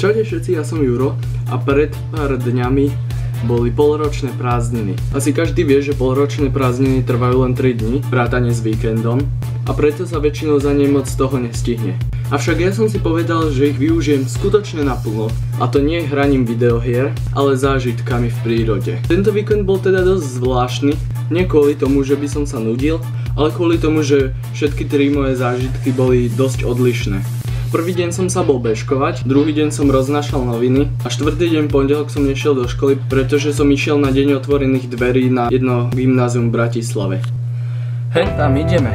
Čaute všetci, ja som Juro a pred pár dňami boli polročné prázdniny. Asi každý vie, že polročné prázdniny trvajú len 3 dní, vrátane s víkendom, a preto sa väčšinou za nej moc toho nestihne. Avšak ja som si povedal, že ich využijem skutočne naplno, a to nie hraním videohier, ale zážitkami v prírode. Tento víkend bol teda dosť zvláštny, nie kvôli tomu, že by som sa nudil, ale kvôli tomu, že všetky 3 moje zážitky boli dosť odlišné. Prvý deň som sa bol bežkovať, druhý deň som roznášal noviny a štvrtý deň pondelok som nešiel do školy, pretože som išiel na deň otvorených dverí na jedno gymnázium v Bratislave. Hej, tam ideme.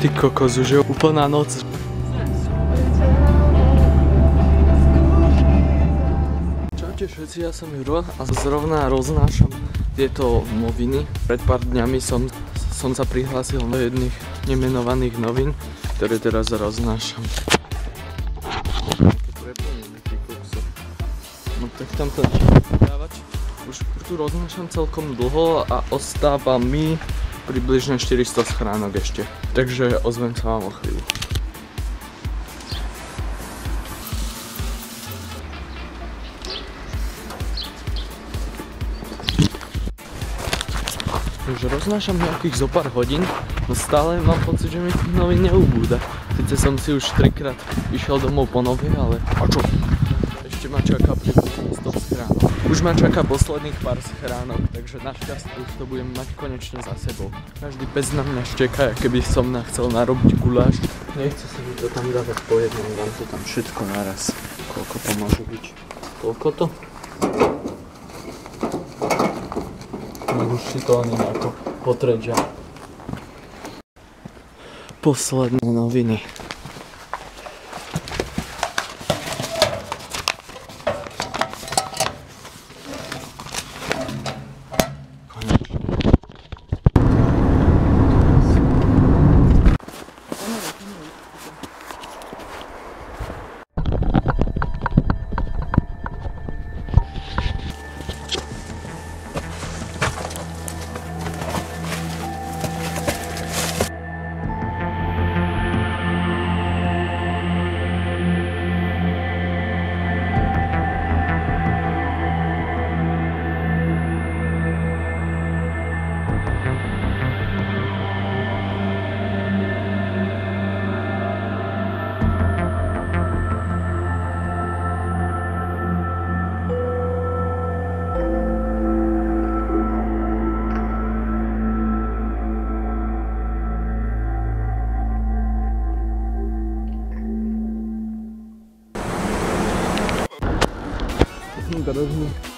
Ty kokos, už je úplná noc. Čaute všetci, ja som Juro a zrovna roznášam tieto noviny. Pred pár dňami som sa prihlásil do jedných nemenovaných novín, ktoré teraz roznášam. No tak tam to dávať. Už tu roznášam celkom dlho a ostáva mi približne 400 schránok ešte. Takže ozvem sa vám o chvíľu. Už roznášam nejakých zo pár hodín, no stále mám pocit, že mi tých novín neubúda. Sice som si už 3-krát išiel domov po nové, ale a čo? Ešte ma čaká približne 100 schránok. Už ma čaká posledných pár schránok, takže našťastie už to budem mať konečne za sebou. Každý pes na mňa šteká, keby som chcel narobiť guláš. Nechce sa mi to tam dávať po jednom, dám to tam všetko naraz. Koľko to môže byť? Koľko to? No už si to ani nejako potreďa. Posledné noviny. дорожный